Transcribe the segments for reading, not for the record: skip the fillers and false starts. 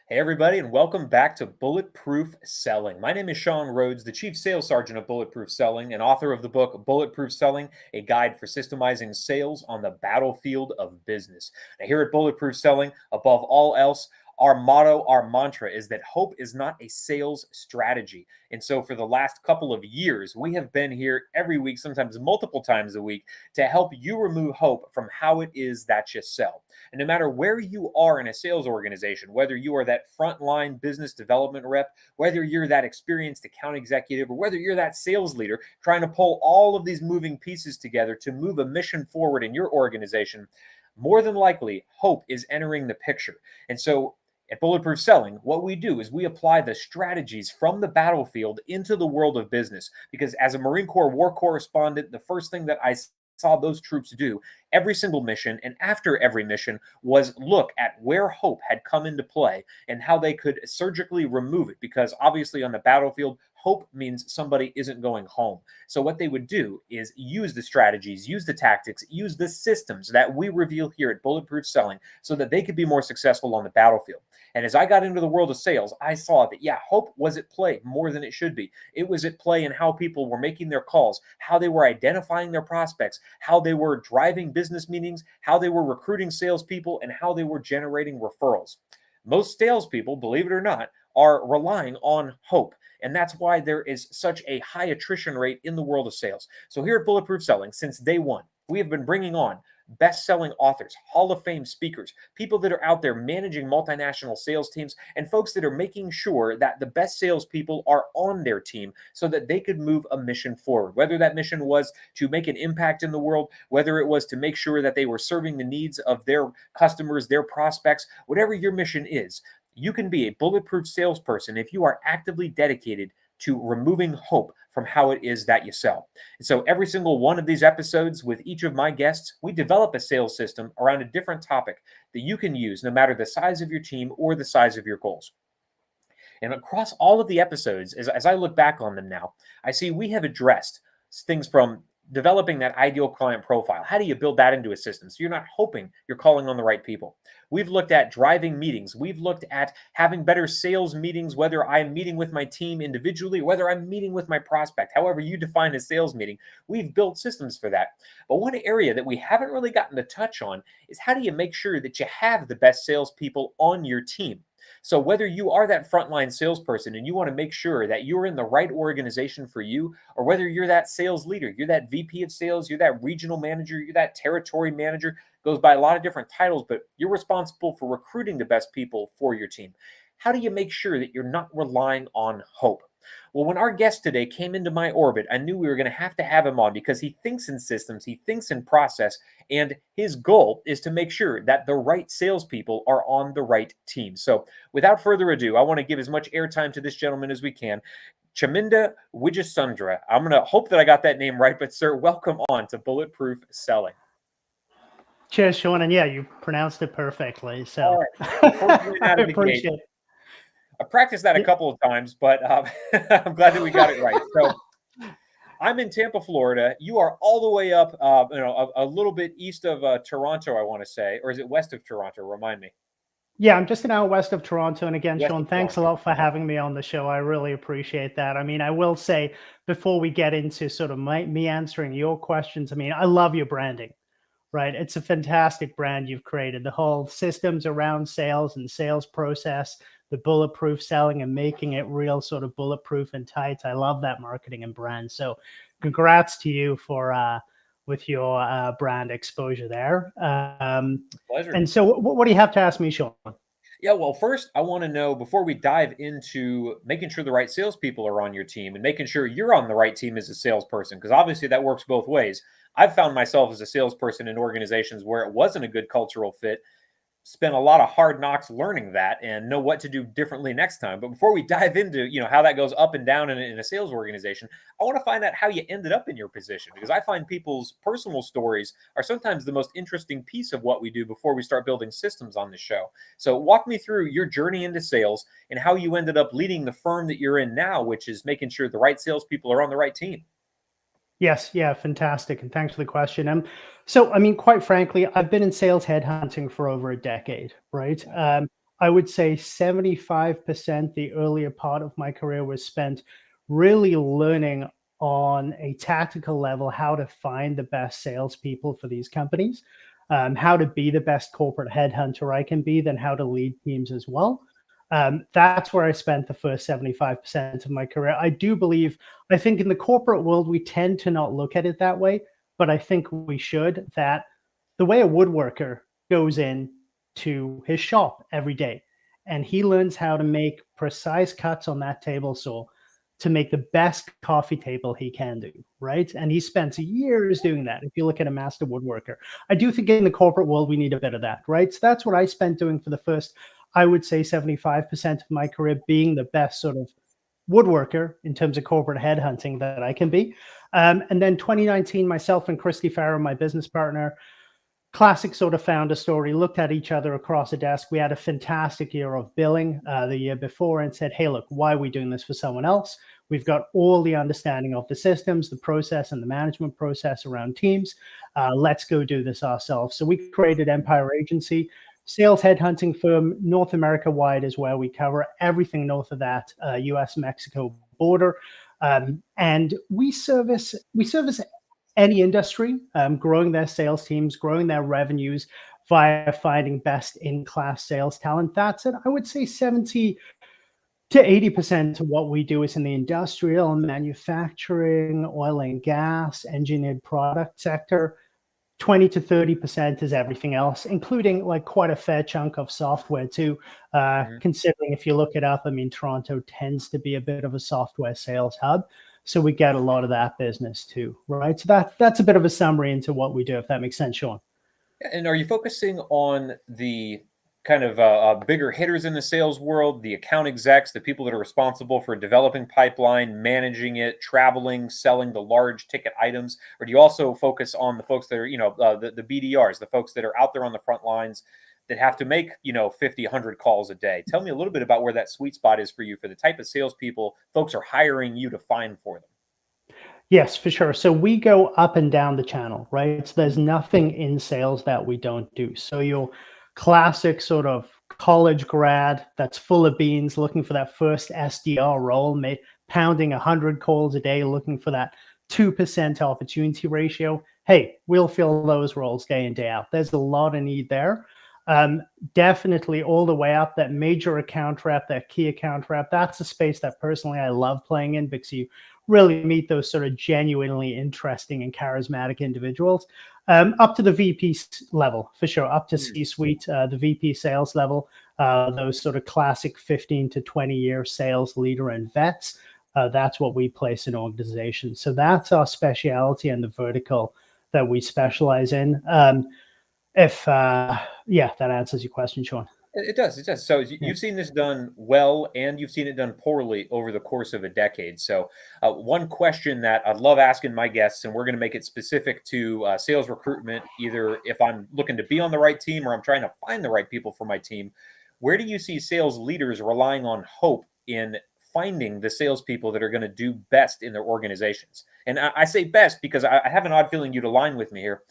Hey, everybody, and welcome back to Bulletproof Selling. My name is Sean Rhodes, the Chief Sales Sergeant of Bulletproof Selling and author of the book Bulletproof Selling, a guide for systemizing sales on the battlefield of business. Now, here at Bulletproof Selling, above all else, our motto, our mantra is that hope is not a sales strategy. And so, for the last couple of years, we have been here every week, sometimes multiple times a week, to help you remove hope from how it is that you sell. And no matter where you are in a sales organization, whether you are that frontline business development rep, whether you're that experienced account executive, or whether you're that sales leader trying to pull all of these moving pieces together to move a mission forward in your organization, more than likely, hope is entering the picture. And so, at Bulletproof Selling, what we do is we apply the strategies from the battlefield into the world of business. Because as a Marine Corps war correspondent, the first thing that I saw those troops do every single mission and after every mission was look at where hope had come into play and how they could surgically remove it, because obviously on the battlefield, hope means somebody isn't going home. So what they would do is use the strategies, use the tactics, use the systems that we reveal here at Bulletproof Selling so that they could be more successful on the battlefield. And as I got into the world of sales, I saw that, hope was at play more than it should be. It was at play in how people were making their calls, how they were identifying their prospects, how they were driving business meetings, how they were recruiting salespeople, and how they were generating referrals. Most salespeople, believe it or not, are relying on hope. And that's why there is such a high attrition rate in the world of sales. So here at Bulletproof Selling, since day one, we have been bringing on best-selling authors, Hall of Fame speakers, people that are out there managing multinational sales teams, and folks that are making sure that the best salespeople are on their team so that they could move a mission forward. Whether that mission was to make an impact in the world, whether it was to make sure that they were serving the needs of their customers, their prospects, whatever your mission is, you can be a bulletproof salesperson if you are actively dedicated to removing hope from how it is that you sell. And so every single one of these episodes with each of my guests, we develop a sales system around a different topic that you can use no matter the size of your team or the size of your goals. And across all of the episodes, as I look back on them now, I see we have addressed things from developing that ideal client profile. How do you build that into a system so you're not hoping you're calling on the right people? We've looked at driving meetings. We've looked at having better sales meetings, whether I'm meeting with my team individually, whether I'm meeting with my prospect, however you define a sales meeting. We've built systems for that. But one area that we haven't really gotten to touch on is how do you make sure that you have the best salespeople on your team? So whether you are that frontline salesperson and you want to make sure that you're in the right organization for you, or whether you're that sales leader, you're that VP of sales, you're that regional manager, you're that territory manager, goes by a lot of different titles, but you're responsible for recruiting the best people for your team. How do you make sure that you're not relying on hope? Well, when our guest today came into my orbit, I knew we were going to have him on because he thinks in systems, he thinks in process, and his goal is to make sure that the right salespeople are on the right team. So without further ado, I want to give as much airtime to this gentleman as we can. Chaminda Wijesundera. I'm going to hope that I got that name right, but sir, welcome on to Bulletproof Selling. Cheers, Sean. And yeah, you pronounced it perfectly. So all right. I appreciate it. I practiced that a couple of times, but I'm glad that we got it right. So I'm in Tampa, Florida. You are all the way up, a little bit east of Toronto, I want to say, or is it west of Toronto? Remind me. Yeah, I'm just an hour west of Toronto. And again, Sean, thanks a lot for having me on the show. I really appreciate that. I mean, I will say before we get into sort of me answering your questions, I mean, I love your branding, right? It's a fantastic brand you've created. The whole systems around sales and sales process, the bulletproof selling and making it real sort of bulletproof and tight. I love that marketing and brand. So congrats to you for with your brand exposure there. Pleasure. And so what do you have to ask me, Sean? Yeah, well, first, I want to know, before we dive into making sure the right salespeople are on your team and making sure you're on the right team as a salesperson, because obviously that works both ways. I've found myself as a salesperson in organizations where it wasn't a good cultural fit, spent a lot of hard knocks learning that and know what to do differently next time. But before we dive into, how that goes up and down in a sales organization, I want to find out how you ended up in your position, because I find people's personal stories are sometimes the most interesting piece of what we do before we start building systems on the show. So walk me through your journey into sales and how you ended up leading the firm that you're in now, which is making sure the right salespeople are on the right team. Yes. Yeah. Fantastic. And thanks for the question. So, I mean, quite frankly, I've been in sales headhunting for over a decade, right? I would say 75% the earlier part of my career was spent really learning on a tactical level how to find the best salespeople for these companies, how to be the best corporate headhunter I can be, then how to lead teams as well. That's where I spent the first 75% of my career. I think in the corporate world, we tend to not look at it that way, but I think we should, that the way a woodworker goes in to his shop every day and he learns how to make precise cuts on that table saw to make the best coffee table he can do, right? And he spends years doing that. If you look at a master woodworker, I do think in the corporate world, we need a bit of that, right? So that's what I spent doing for the first, I would say 75% of my career, being the best sort of woodworker in terms of corporate headhunting that I can be. And then 2019, myself and Christy Farrow, my business partner, classic sort of founder story, looked at each other across a desk. We had a fantastic year of billing the year before and said, hey, look, why are we doing this for someone else? We've got all the understanding of the systems, the process, and the management process around teams. Let's go do this ourselves. So we created Empire Agency, sales headhunting firm. North America wide is where we cover everything north of that US-Mexico border. And we service any industry, growing their sales teams, growing their revenues via finding best-in-class sales talent. That's it. I would say 70 to 80% of what we do is in the industrial and manufacturing, oil and gas, engineered product sector. 20 to 30% is everything else, including like quite a fair chunk of software too. Considering if you look it up, I mean, Toronto tends to be a bit of a software sales hub. So we get a lot of that business too, right? So that's a bit of a summary into what we do, if that makes sense, Sean. And are you focusing on the kind of bigger hitters in the sales world, the account execs, the people that are responsible for developing pipeline, managing it, traveling, selling the large ticket items? Or do you also focus on the folks that are, the BDRs, the folks that are out there on the front lines that have to make, 50, 100 calls a day? Tell me a little bit about where that sweet spot is for you, for the type of salespeople folks are hiring you to find for them. Yes, for sure. So we go up and down the channel, right? So there's nothing in sales that we don't do. So your classic sort of college grad that's full of beans, looking for that first SDR role, pounding 100 calls a day, looking for that 2% opportunity ratio. Hey, we'll fill those roles day in, day out. There's a lot of need there. Definitely all the way up, that major account rep, that key account rep. That's a space that personally I love playing in, because you really meet those sort of genuinely interesting and charismatic individuals. Up to the VP level, for sure, up to C-suite, the VP sales level, those sort of classic 15 to 20-year sales leader and vets. That's what we place in organizations. So that's our specialty and the vertical that we specialize in. That answers your question, Sean. It does. It does. So you've seen this done well, and you've seen it done poorly over the course of a decade. So one question that I'd love asking my guests, and we're going to make it specific to sales recruitment, either if I'm looking to be on the right team or I'm trying to find the right people for my team, where do you see sales leaders relying on hope in finding the salespeople that are going to do best in their organizations? And I say best because I have an odd feeling you'd align with me here.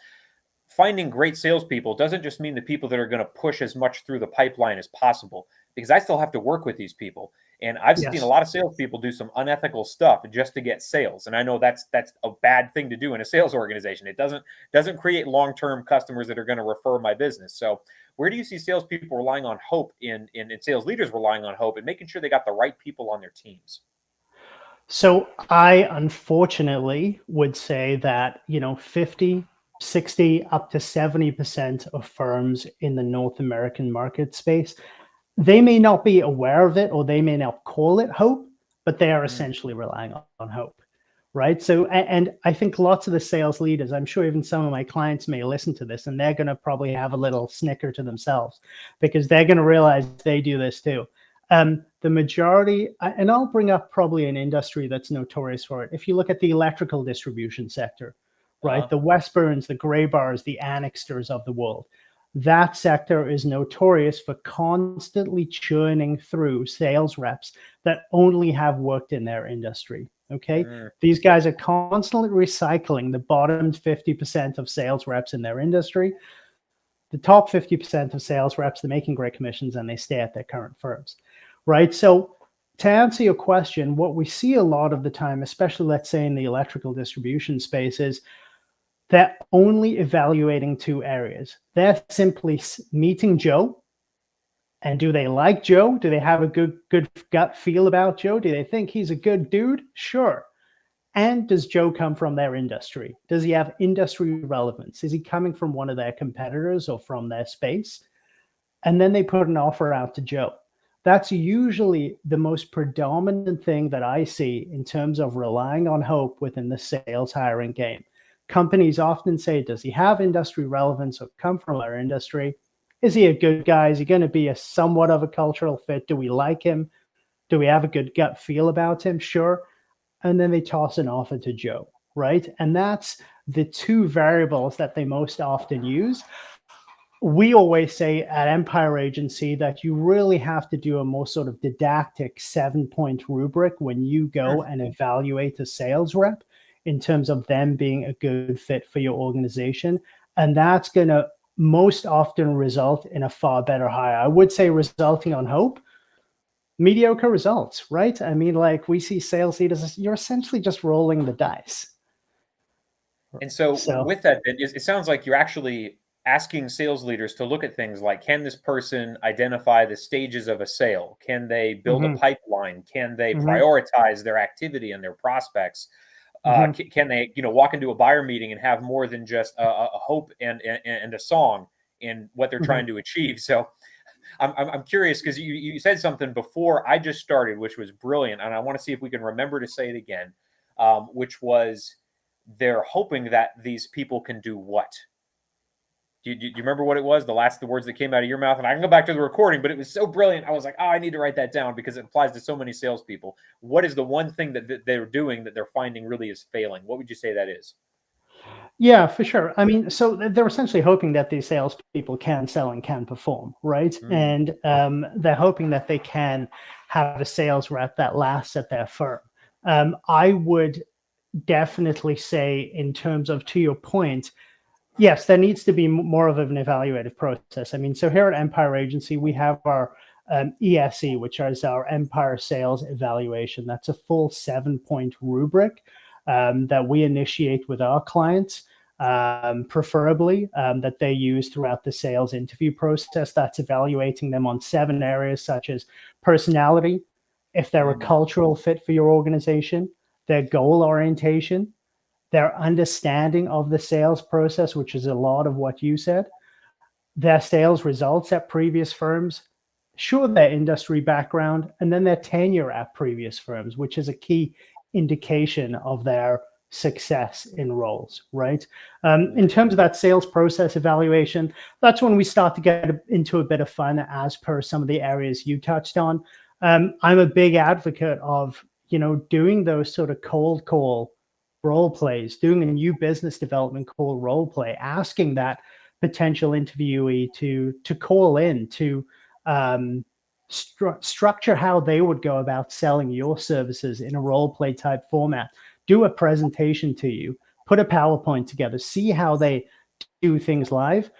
Finding great salespeople doesn't just mean the people that are going to push as much through the pipeline as possible, because I still have to work with these people. And I've seen a lot of salespeople do some unethical stuff just to get sales. And I know that's a bad thing to do in a sales organization. It doesn't create long-term customers that are going to refer my business. So where do you see salespeople relying on hope in sales leaders relying on hope and making sure they got the right people on their teams? So I unfortunately would say that, 50, 60 up to 70% of firms in the North American market space, they may not be aware of it, or they may not call it hope, but they are essentially relying on hope, right? So, and I think lots of the sales leaders, I'm sure even some of my clients may listen to this, and they're going to probably have a little snicker to themselves, because they're going to realize they do this too. The majority, and I'll bring up probably an industry that's notorious for it. If you look at the electrical distribution sector, right? The Westburns, the Graybars, the Annixters of the world. That sector is notorious for constantly churning through sales reps that only have worked in their industry. Okay. These guys are constantly recycling the bottom 50% of sales reps in their industry. The top 50% of sales reps, they're making great commissions and they stay at their current firms, right? So to answer your question, what we see a lot of the time, especially let's say in the electrical distribution space, is they're only evaluating two areas. They're simply meeting Joe. And do they like Joe? Do they have a good gut feel about Joe? Do they think he's a good dude? Sure. And does Joe come from their industry? Does he have industry relevance? Is he coming from one of their competitors or from their space? And then they put an offer out to Joe. That's usually the most predominant thing that I see in terms of relying on hope within the sales hiring game. Companies often say, does he have industry relevance or come from our industry? Is he a good guy? Is he going to be a somewhat of a cultural fit? Do we like him? Do we have a good gut feel about him? Sure. And then they toss an offer to Joe, right? And that's the two variables that they most often use. We always say at Empire Agency that you really have to do a more sort of didactic 7-point rubric when you go and evaluate a sales rep in terms of them being a good fit for your organization. And that's going to most often result in a far better hire. I would say resulting on hope, mediocre results, right? I mean, like we see sales leaders, you're essentially just rolling the dice. And so with that, it sounds like you're actually asking sales leaders to look at things like, can this person identify the stages of a sale? Can they build a pipeline? Can they prioritize their activity and their prospects? Can they, walk into a buyer meeting and have more than just a hope and a song in what they're trying to achieve? So I'm curious because you said something before I just started, which was brilliant. And I want to see if we can remember to say it again, which was they're hoping that these people can do what? Do you remember what it was? The words that came out of your mouth, and I can go back to the recording, but it was so brilliant. I was like, oh, I need to write that down because it applies to so many salespeople. What is the one thing that they're doing that they're finding really is failing? What would you say that is? Yeah, for sure. I mean, so they're essentially hoping that these salespeople can sell and can perform, right? And they're hoping that they can have a sales rep that lasts at their firm. I would definitely say, in terms of, to your point, yes, there needs to be more of an evaluative process. I mean, so here at Empire Agency, we have our ESE, which is our Empire Sales Evaluation. That's a full 7-point rubric that we initiate with our clients, preferably that they use throughout the sales interview process. That's evaluating them on 7 areas such as personality, if they're a cultural fit for your organization, their goal orientation, their understanding of the sales process, which is a lot of what you said, their sales results at previous firms, sure, their industry background, and then their tenure at previous firms, which is a key indication of their success in roles, right? In terms of that sales process evaluation, that's when we start to get into a bit of fun as per some of the areas you touched on. I'm a big advocate of, doing those sort of cold call role plays, doing a new business development call role play, asking that potential interviewee to call in, to structure how they would go about selling your services in a role play type format, do a presentation to you, put a PowerPoint together, see how they do things live.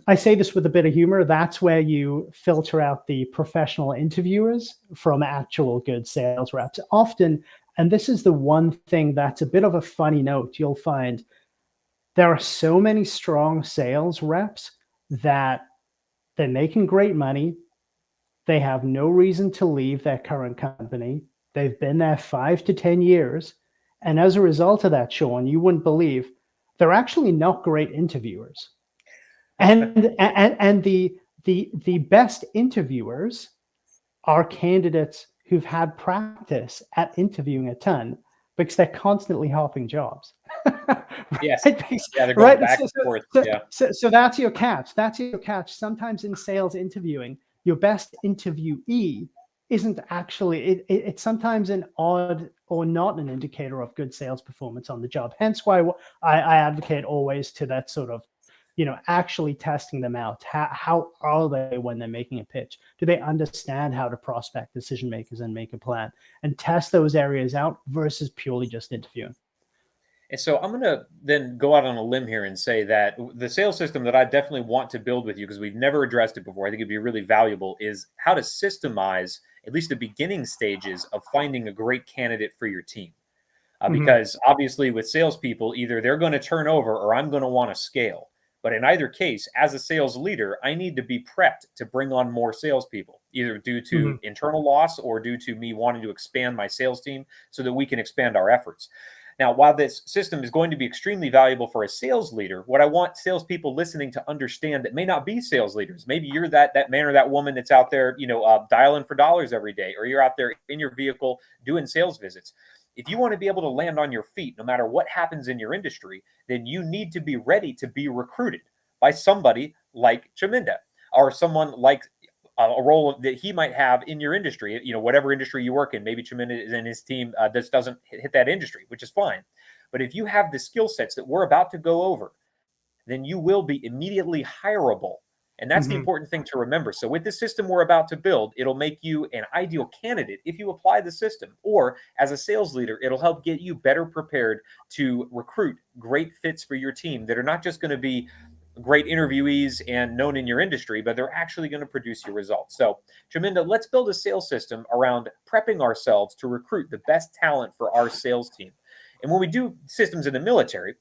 I say this with a bit of humor. That's where you filter out the professional interviewers from actual good sales reps. Often, and this is the one thing that's a bit of a funny note, you'll find there are so many strong sales reps that they're making great money. They have no reason to leave their current company. They've been there 5 to 10 years. And as a result of that, Sean, you wouldn't believe they're actually not great interviewers. And the best interviewers are candidates who've had practice at interviewing a ton because they're constantly hopping jobs. Yes. Yeah, they're going back and forth. Yeah. So that's your catch. That's your catch. Sometimes in sales interviewing, your best interviewee isn't actually, it's sometimes an odd or not an indicator of good sales performance on the job. Hence why I advocate always to that sort of, actually testing them out. How are they when they're making a pitch? Do they understand how to prospect decision makers and make a plan? And test those areas out versus purely just interviewing. And so I'm going to then go out on a limb here and say that the sales system that I definitely want to build with you, because we've never addressed it before, I think it'd be really valuable, is how to systemize at least the beginning stages of finding a great candidate for your team. Because obviously with salespeople, either they're going to turn over or I'm going to want to scale. But in either case, as a sales leader, I need to be prepped to bring on more salespeople, either due to internal loss or due to me wanting to expand my sales team so that we can expand our efforts. Now, while this system is going to be extremely valuable for a sales leader, what I want salespeople listening to understand that may not be sales leaders. Maybe you're that man or that woman that's out there, dialing for dollars every day, or you're out there in your vehicle doing sales visits. If you want to be able to land on your feet, no matter what happens in your industry, then you need to be ready to be recruited by somebody like Chaminda or someone like a role that he might have in your industry, whatever industry you work in. Maybe Chaminda and his team just doesn't hit that industry, which is fine. But if you have the skill sets that we're about to go over, then you will be immediately hireable. And that's the important thing to remember. So with the system we're about to build, it'll make you an ideal candidate if you apply the system. Or as a sales leader, it'll help get you better prepared to recruit great fits for your team that are not just going to be great interviewees and known in your industry, but they're actually going to produce your results. So, Chaminda, let's build a sales system around prepping ourselves to recruit the best talent for our sales team. And when we do systems in the military,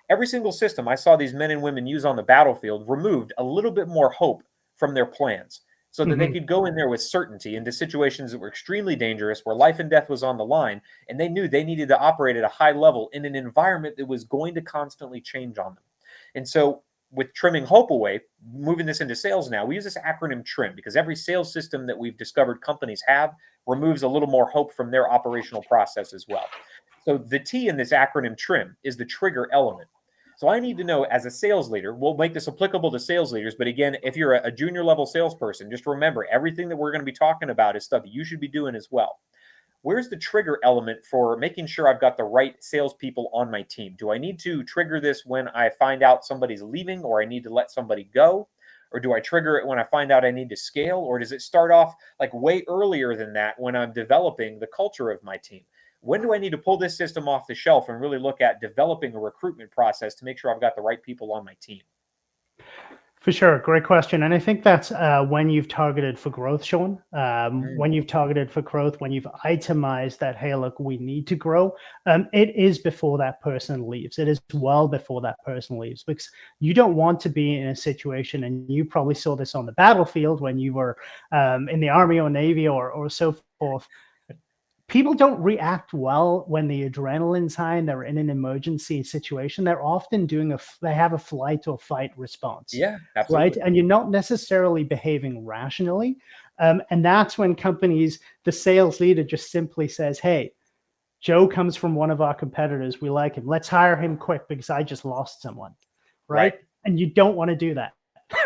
every single system I saw these men and women use on the battlefield removed a little bit more hope from their plans so that they could go in there with certainty into situations that were extremely dangerous, where life and death was on the line, and they knew they needed to operate at a high level in an environment that was going to constantly change on them. And so with trimming hope away, moving this into sales now, we use this acronym TRIM because every sales system that we've discovered companies have removes a little more hope from their operational process as well. So the T in this acronym TRIM is the trigger element. So I need to know, as a sales leader, we'll make this applicable to sales leaders, but again, if you're a junior level salesperson, just remember everything that we're going to be talking about is stuff that you should be doing as well. Where's the trigger element for making sure I've got the right salespeople on my team? Do I need to trigger this when I find out somebody's leaving or I need to let somebody go? Or do I trigger it when I find out I need to scale? Or does it start off like way earlier than that when I'm developing the culture of my team? When do I need to pull this system off the shelf and really look at developing a recruitment process to make sure I've got the right people on my team? For sure. Great question. And I think that's when you've targeted for growth, Sean. When you've targeted for growth, when you've itemized that, hey, look, we need to grow. It is before that person leaves. It is well before that person leaves, because you don't want to be in a situation, and you probably saw this on the battlefield when you were in the Army or Navy or so forth. People don't react well when the adrenaline's high and they're in an emergency situation. They're often they have a flight or fight response. Yeah, absolutely. Right. And you're not necessarily behaving rationally. And that's when companies, the sales leader just simply says, hey, Joe comes from one of our competitors. We like him. Let's hire him quick because I just lost someone. Right. And you don't want to do that.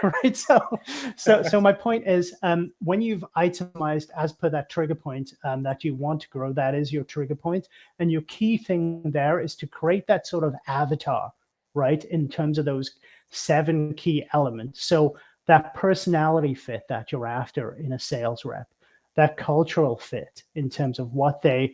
Right. So my point is, when you've itemized as per that trigger point that you want to grow, that is your trigger point. And your key thing there is to create that sort of avatar, right, in terms of those 7 key elements. So that personality fit that you're after in a sales rep, that cultural fit in terms of what they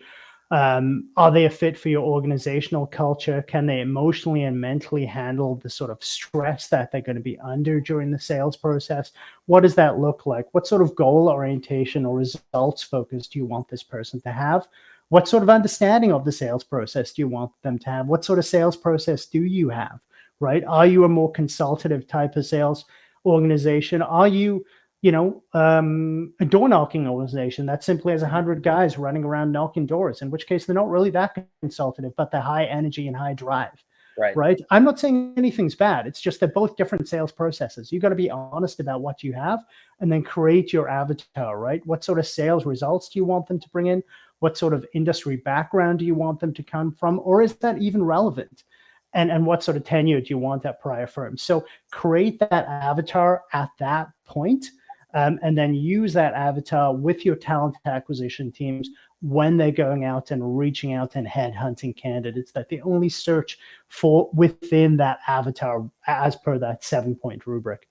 are they a fit for your organizational culture? Can they emotionally and mentally handle the sort of stress that they're going to be under during the sales process? What does that look like? What sort of goal orientation or results focus do you want this person to have? What sort of understanding of the sales process do you want them to have? What sort of sales process do you have, right? Are you a more consultative type of sales organization? Are you a door knocking organization that simply has 100 guys running around knocking doors, in which case they're not really that consultative, but they're high energy and high drive. Right. I'm not saying anything's bad. It's just they're both different sales processes. You got to be honest about what you have and then create your avatar, right? What sort of sales results do you want them to bring in? What sort of industry background do you want them to come from? Or is that even relevant? And what sort of tenure do you want at prior firms? So create that avatar at that point. And then use that avatar with your talent acquisition teams when they're going out and reaching out and headhunting candidates that they only search for within that avatar as per that 7-point rubric.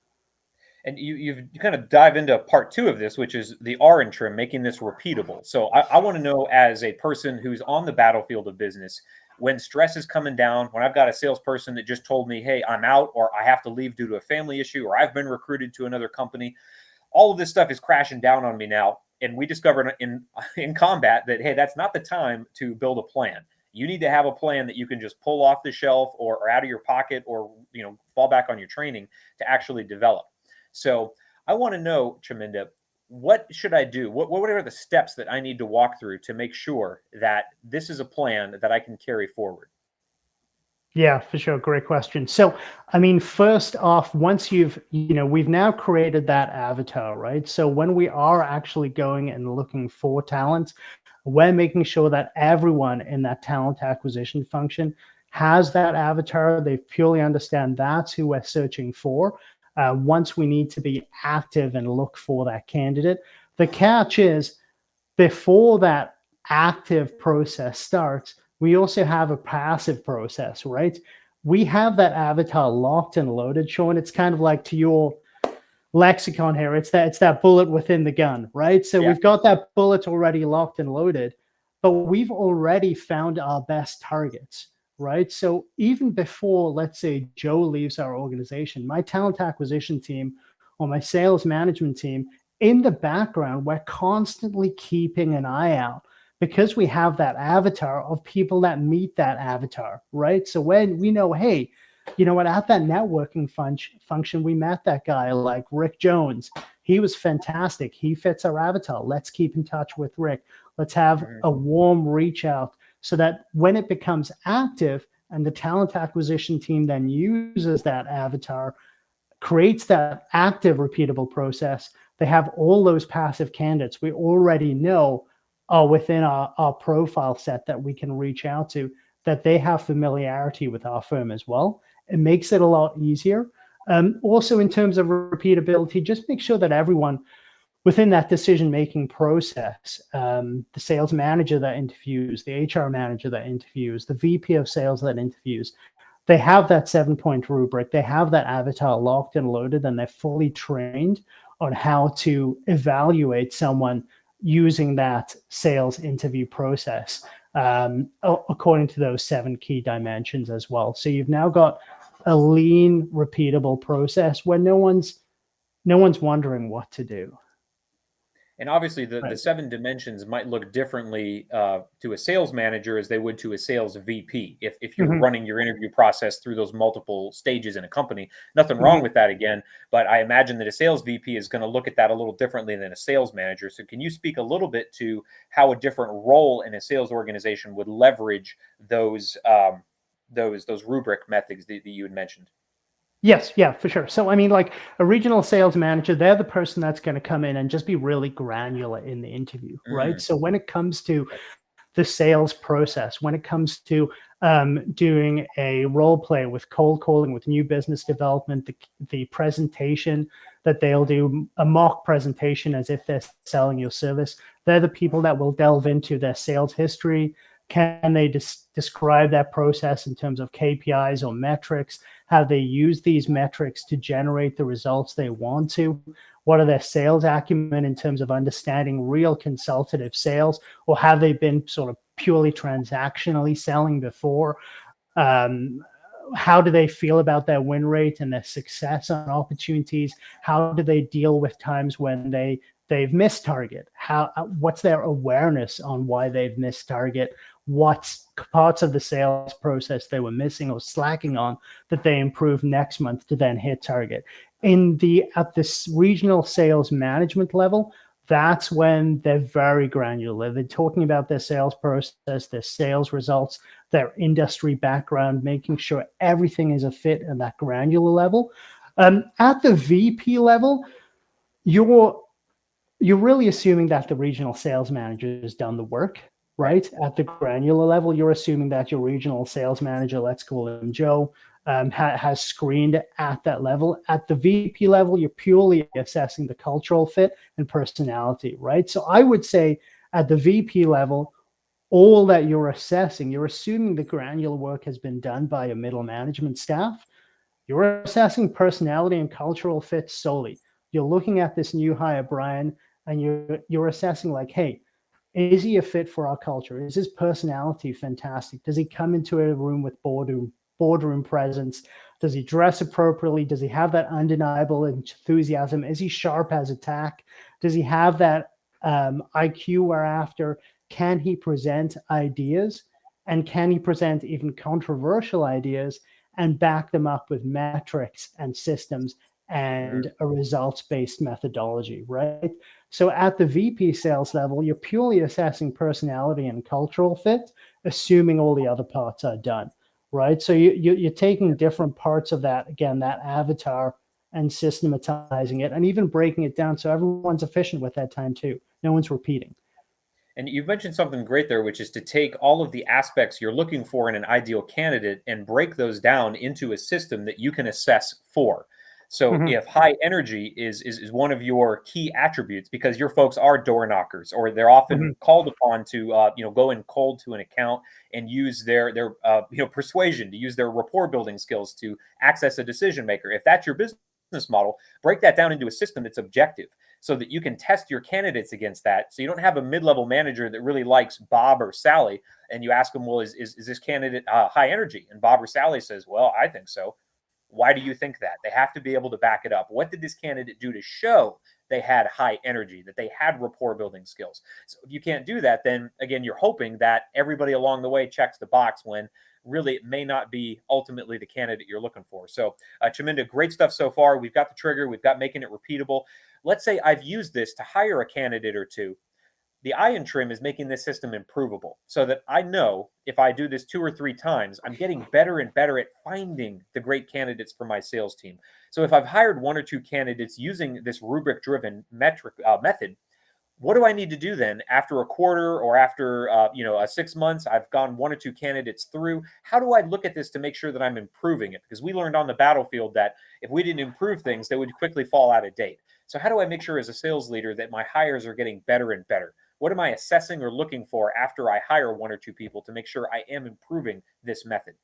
And you kind of dive into part 2 of this, which is the R in TRIM, making this repeatable. So I want to know, as a person who's on the battlefield of business, when stress is coming down, when I've got a salesperson that just told me, hey, I'm out, or I have to leave due to a family issue, or I've been recruited to another company, all of this stuff is crashing down on me now. And we discovered in combat that, hey, that's not the time to build a plan. You need to have a plan that you can just pull off the shelf or out of your pocket, or fall back on your training to actually develop. So I want to know, Chaminda, what should I do? What are the steps that I need to walk through to make sure that this is a plan that I can carry forward? Yeah, for sure. Great question. So, I mean, first off, once we've now created that avatar, right? So when we are actually going and looking for talent, we're making sure that everyone in that talent acquisition function has that avatar. They purely understand that's who we're searching for. Once we need to be active and look for that candidate, the catch is before that active process starts, we also have a passive process, right? We have that avatar locked and loaded, Sean. It's kind of like, to your lexicon here, it's that bullet within the gun, right? So we've got that bullet already locked and loaded, but we've already found our best targets, right? So even before, let's say, Joe leaves our organization, my talent acquisition team or my sales management team, in the background, we're constantly keeping an eye out, because we have that avatar of people that meet that avatar, right? So when we know, hey, you know what, at that networking function, we met that guy like Rick Jones. He was fantastic. He fits our avatar. Let's keep in touch with Rick. Let's have a warm reach out, so that when it becomes active and the talent acquisition team then uses that avatar, creates that active repeatable process, they have all those passive candidates we already know are within our profile set that we can reach out to, that they have familiarity with our firm as well. It makes it a lot easier. Also, in terms of repeatability, just make sure that everyone within that decision-making process, the sales manager that interviews, the HR manager that interviews, the VP of sales that interviews, they have that 7-point rubric. They have that avatar locked and loaded, and they're fully trained on how to evaluate someone using that sales interview process according to those 7 key dimensions as well. So you've now got a lean, repeatable process where no one's wondering what to do. And obviously, the 7 dimensions might look differently to a sales manager as they would to a sales VP. If you're running your interview process through those multiple stages in a company, nothing wrong with that again. But I imagine that a sales VP is going to look at that a little differently than a sales manager. So can you speak a little bit to how a different role in a sales organization would leverage those rubric methods that you had mentioned? Yes, yeah, for sure. So, I mean, like a regional sales manager, they're the person that's going to come in and just be really granular in the interview, right? So when it comes to the sales process, when it comes to doing a role play with cold calling, with new business development, the presentation that they'll do, a mock presentation as if they're selling your service, they're the people that will delve into their sales history. Can they describe that process in terms of KPIs or metrics? How they use these metrics to generate the results they want to? What are their sales acumen in terms of understanding real consultative sales, or have they been sort of purely transactionally selling before? How do they feel about their win rate and their success on opportunities? How do they deal with times when they've missed target? What's their awareness on why they've missed target? What parts of the sales process they were missing or slacking on that they improve next month to then hit target? At this regional sales management level, that's when they're very granular. They're talking about their sales process, their sales results, their industry background, making sure everything is a fit at that granular level. At the VP level, you're really assuming that the regional sales manager has done the work, right? At the granular level, you're assuming that your regional sales manager, let's call him Joe, has screened at that level. At the VP level, you're purely assessing the cultural fit and personality, right? So I would say at the VP level, all that you're assessing, you're assuming the granular work has been done by a middle management staff. You're assessing personality and cultural fit solely. You're looking at this new hire, Brian, and you're assessing like, hey, Is he a fit for our culture? Is his personality fantastic? Does he come into a room with boardroom presence? Does he dress appropriately? Does he have that undeniable enthusiasm? Is he sharp as a tack? Does he have that IQ we're after? Can he present ideas? And can he present even controversial ideas and back them up with metrics and systems and a results-based methodology, right? So at the VP sales level, you're purely assessing personality and cultural fit, assuming all the other parts are done, right? So you're taking different parts of that, again, that avatar, and systematizing it and even breaking it down so everyone's efficient with that time too. No one's repeating. And you've mentioned something great there, which is to take all of the aspects you're looking for in an ideal candidate and break those down into a system that you can assess for. So if high energy is one of your key attributes, because your folks are door knockers, or they're often called upon to go in cold to an account and use their persuasion, to use their rapport building skills to access a decision maker. If that's your business model, break that down into a system that's objective, so that you can test your candidates against that. So you don't have a mid-level manager that really likes Bob or Sally, and you ask them, well, is this candidate high energy? And Bob or Sally says, well, I think so. Why do you think that? They have to be able to back it up. What did this candidate do to show they had high energy, that they had rapport building skills? So if you can't do that, then again, you're hoping that everybody along the way checks the box, when really it may not be ultimately the candidate you're looking for. So Chaminda, great stuff so far. We've got the trigger, we've got making it repeatable. Let's say I've used this to hire a candidate or two. The iron trim is making this system improvable, so that I know if I do this 2 or 3 times, I'm getting better and better at finding the great candidates for my sales team. So if I've hired 1 or 2 candidates using this rubric-driven method, what do I need to do then after a quarter, or after 6 months? I've gone 1 or 2 candidates through. How do I look at this to make sure that I'm improving it? Because we learned on the battlefield that if we didn't improve things, they would quickly fall out of date. So how do I make sure as a sales leader that my hires are getting better and better? What am I assessing or looking for after I hire 1 or 2 people to make sure I am improving this method?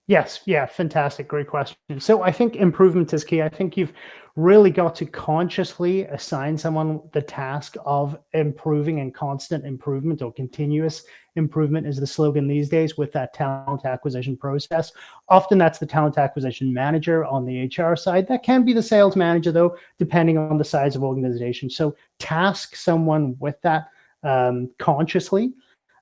Yes. Yeah. Fantastic. Great question. So I think improvement is key. I think you've really got to consciously assign someone the task of improving, and constant improvement, or continuous improvement is the slogan these days with that talent acquisition process. Often that's the talent acquisition manager on the HR side. That can be the sales manager though, depending on the size of organization. So task someone with that consciously.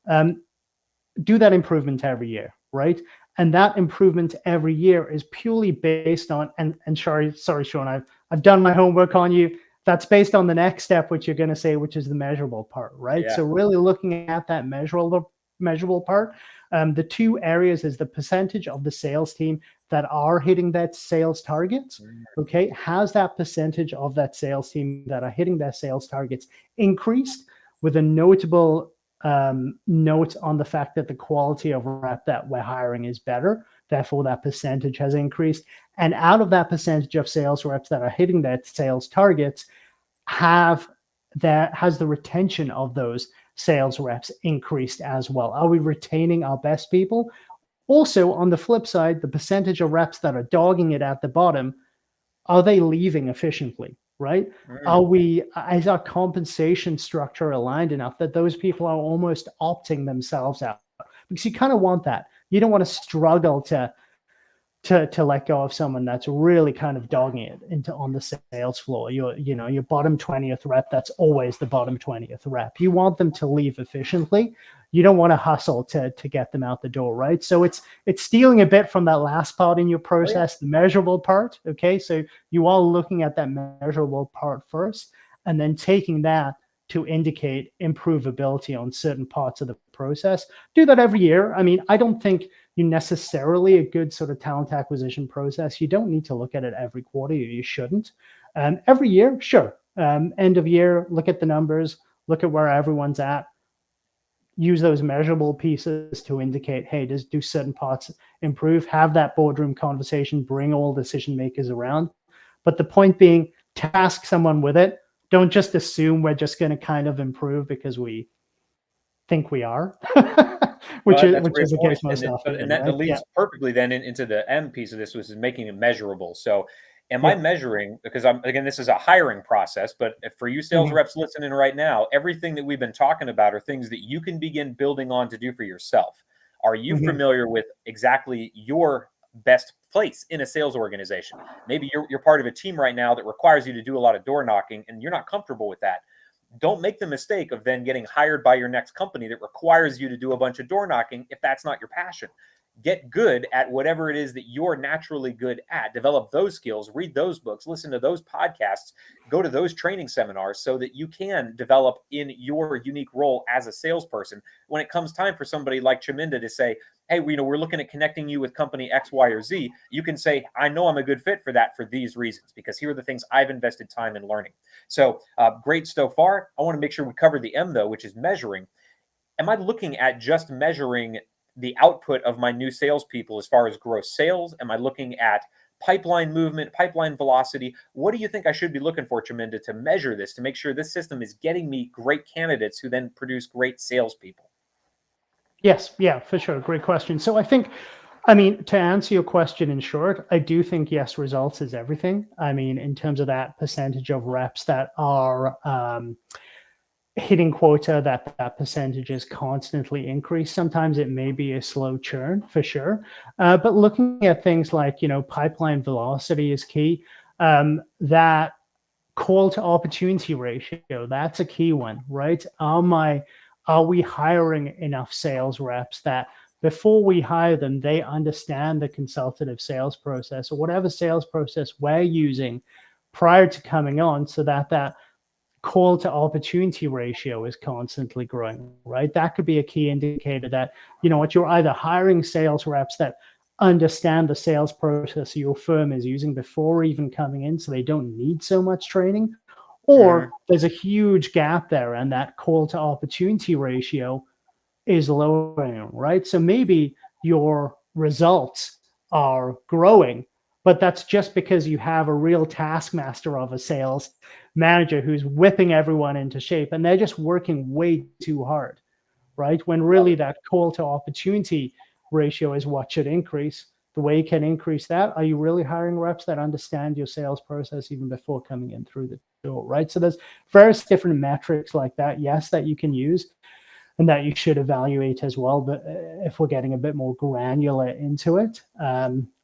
Do that improvement every year, right? And that improvement every year is purely based on, and sorry, Sean, I've done my homework on you. That's based on the next step, which you're going to say, which is the measurable part, right? Yeah. So really looking at that measurable part. The 2 areas is the percentage of the sales team that are hitting that sales targets. Okay, has that percentage of that sales team that are hitting their sales targets increased, with a notable note on the fact that the quality of rep that we're hiring is better. Therefore, that percentage has increased. And out of that percentage of sales reps that are hitting their sales targets, has the retention of those sales reps increased as well? Are we retaining our best people? Also, on the flip side, the percentage of reps that are dogging it at the bottom, are they leaving efficiently? Right? Is our compensation structure aligned enough that those people are almost opting themselves out? Because you kind of want that. You don't want to struggle to let go of someone that's really kind of dogging it on the sales floor. Your bottom 20th rep, that's always the bottom 20th rep. You want them to leave efficiently. You don't want to hustle to get them out the door, right? So it's stealing a bit from that last part in your process, the measurable part. Okay, so you are looking at that measurable part first, and then taking that to indicate improvability on certain parts of the process. Do that every year. I mean, I don't think you necessarily, a good sort of talent acquisition process, you don't need to look at it every quarter. You shouldn't. Every year, sure. End of year, look at the numbers, look at where everyone's at. Use those measurable pieces to indicate, hey, do certain parts improve? Have that boardroom conversation, bring all decision makers around. But the point being, task someone with it. Don't just assume we're just going to kind of improve because we think we are, which is the case most often. And that leads perfectly then into the M piece of this, which is making it measurable. So Am I measuring, because again, this is a hiring process, but for you sales reps listening right now, everything that we've been talking about are things that you can begin building on to do for yourself. Are you familiar with exactly your best place in a sales organization? Maybe you're part of a team right now that requires you to do a lot of door knocking and you're not comfortable with that. Don't make the mistake of then getting hired by your next company that requires you to do a bunch of door knocking if that's not your passion. Get good at whatever it is that you're naturally good at. Develop those skills, read those books, listen to those podcasts, go to those training seminars so that you can develop in your unique role as a salesperson. When it comes time for somebody like Chaminda to say, hey, we're looking at connecting you with company X, Y, or Z, you can say, I know I'm a good fit for that for these reasons, because here are the things I've invested time in learning. So great so far. I want to make sure we cover the M, though, which is measuring. Am I looking at just measuring the output of my new salespeople as far as gross sales? Am I looking at pipeline movement, pipeline velocity? What do you think I should be looking for, Chaminda, to measure this, to make sure this system is getting me great candidates who then produce great salespeople? Yes, yeah, for sure. Great question. So I mean, to answer your question in short, I do think, yes, results is everything. I mean, in terms of that percentage of reps that are hitting quota, that percentage is constantly increased. Sometimes it may be a slow churn for sure. But looking at things like, pipeline velocity is key. That call to opportunity ratio, that's a key one, right? Are we hiring enough sales reps that before we hire them, they understand the consultative sales process or whatever sales process we're using prior to coming on, so that call to opportunity ratio is constantly growing, right? That could be a key indicator that, you're either hiring sales reps that understand the sales process your firm is using before even coming in, so they don't need so much training, or there's a huge gap there and that call to opportunity ratio is lowering, right? So maybe your results are growing, but that's just because you have a real taskmaster of a sales manager who's whipping everyone into shape and they're just working way too hard, right? When really that call to opportunity ratio is what should increase. The way you can increase that, are you really hiring reps that understand your sales process even before coming in through the door, right? So there's various different metrics like that, yes, that you can use and that you should evaluate as well. But if we're getting a bit more granular into it,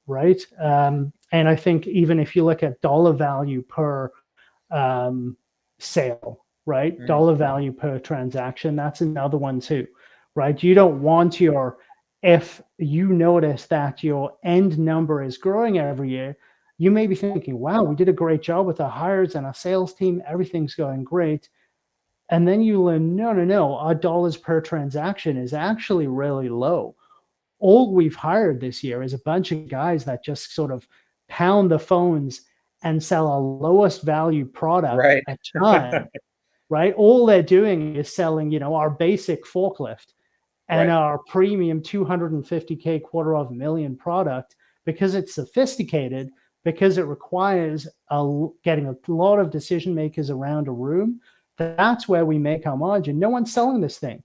right? And I think even if you look at dollar value per sale, right? Dollar value per transaction, that's another one too, right? You don't want if you notice that your end number is growing every year, you may be thinking, wow, we did a great job with our hires and our sales team. Everything's going great. And then you learn, no, our dollars per transaction is actually really low. All we've hired this year is a bunch of guys that just sort of pound the phones and sell our lowest value product at time, right? All they're doing is selling, our basic forklift and our premium 250K $250,000 product, because it's sophisticated, because it requires getting a lot of decision makers around a room. That's where we make our margin. No one's selling this thing.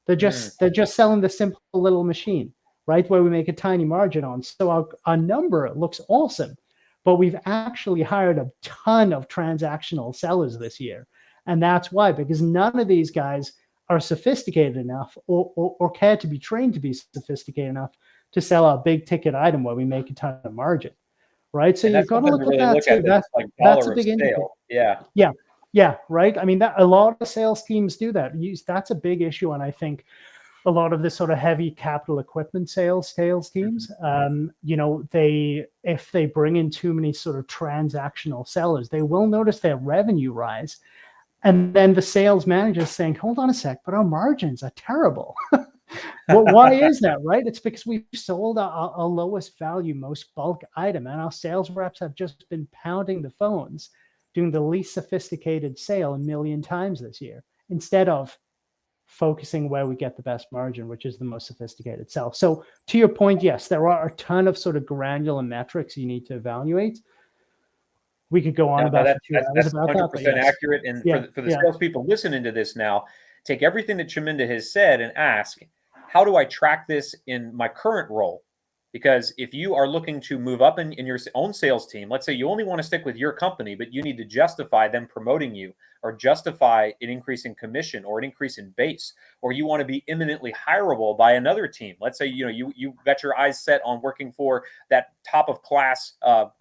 They're just selling the simple little machine, right? Where we make a tiny margin on. So our number looks awesome, but we've actually hired a ton of transactional sellers this year. And that's why, because none of these guys are sophisticated enough or care to be trained to be sophisticated enough to sell a big ticket item where we make a ton of margin, right? So you've got to look at that too. That's a big indicator. Yeah, right. I mean, that a lot of sales teams do that. That's a big issue, and I think a lot of the sort of heavy capital equipment sales teams, if they bring in too many sort of transactional sellers, they will notice their revenue rise. And then the sales manager is saying, hold on a sec, but our margins are terrible. Well, why is that, right? It's because we've sold our lowest value, most bulk item, and our sales reps have just been pounding the phones, doing the least sophisticated sale 1 million times this year, instead of focusing where we get the best margin, which is the most sophisticated sell. So to your point, yes, there are a ton of sort of granular metrics you need to evaluate. We could go on about that's 100% accurate. And for the salespeople listening to this now, take everything that Chaminda has said and ask, how do I track this in my current role? Because if you are looking to move up in your own sales team, let's say you only want to stick with your company, but you need to justify them promoting you or justify an increase in commission or an increase in base, or you want to be imminently hireable by another team. Let's say, you got your eyes set on working for that top of class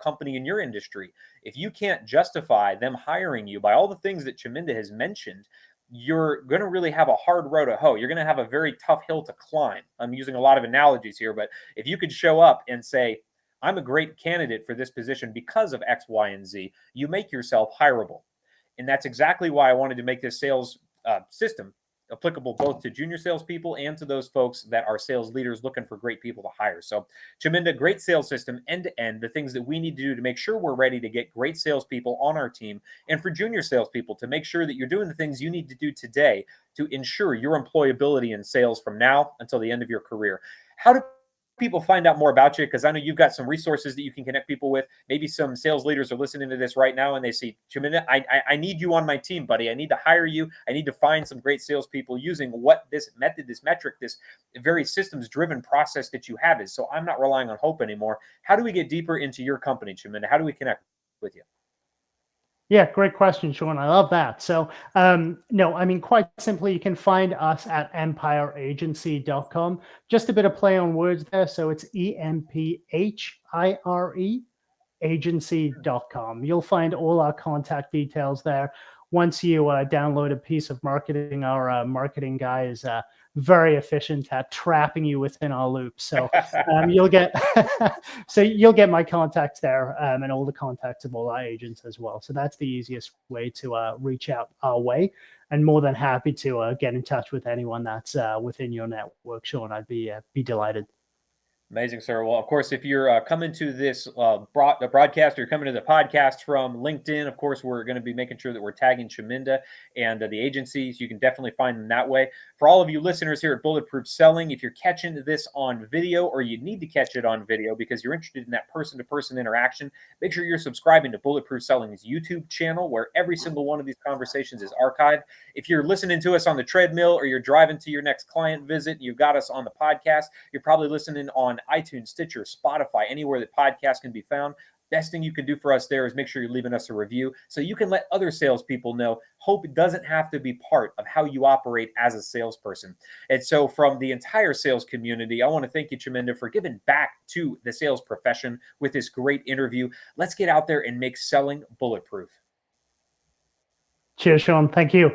company in your industry. If you can't justify them hiring you by all the things that Chaminda has mentioned, you're going to really have a hard row to hoe. You're going to have a very tough hill to climb. I'm using a lot of analogies here, but if you could show up and say, I'm a great candidate for this position because of X, Y, and Z, you make yourself hireable. And that's exactly why I wanted to make this sales system applicable both to junior salespeople and to those folks that are sales leaders looking for great people to hire. So, Chaminda, great sales system, end to end, the things that we need to do to make sure we're ready to get great salespeople on our team, and for junior salespeople to make sure that you're doing the things you need to do today to ensure your employability in sales from now until the end of your career. How do people find out more about you? Because I know you've got some resources that you can connect people with. Maybe some sales leaders are listening to this right now and they see, Chaminda, I need you on my team, buddy. I need to hire you. I need to find some great salespeople using what this method, this metric, this very systems driven process that you have is. So I'm not relying on hope anymore. How do we get deeper into your company, Chaminda? How do we connect with you? Yeah, great question, Sean. I love that. So, no, I mean, quite simply, you can find us at emphireagency.com. Just a bit of play on words there. So it's EMPHIRE agency.com. You'll find all our contact details there. Once you download a piece of marketing, our marketing guy is very efficient at trapping you within our loop. So you'll get my contacts there and all the contacts of all our agents as well. So that's the easiest way to reach out our way. And more than happy to get in touch with anyone that's within your network, Sean. I'd be delighted. Amazing, sir. Well, of course, if you're coming to this broadcast or you're coming to the podcast from LinkedIn, of course, we're going to be making sure that we're tagging Chaminda and the agencies. You can definitely find them that way. For all of you listeners here at Bulletproof Selling, if you're catching this on video or you need to catch it on video because you're interested in that person-to-person interaction, make sure you're subscribing to Bulletproof Selling's YouTube channel where every single one of these conversations is archived. If you're listening to us on the treadmill or you're driving to your next client visit and you've got us on the podcast, you're probably listening on iTunes, Stitcher, Spotify, anywhere that podcasts can be found. Best thing you can do for us there is make sure you're leaving us a review so you can let other salespeople know hope doesn't have to be part of how you operate as a salesperson. And so from the entire sales community, I want to thank you, Chaminda, for giving back to the sales profession with this great interview. Let's get out there and make selling bulletproof. Cheers, Sean. Thank you.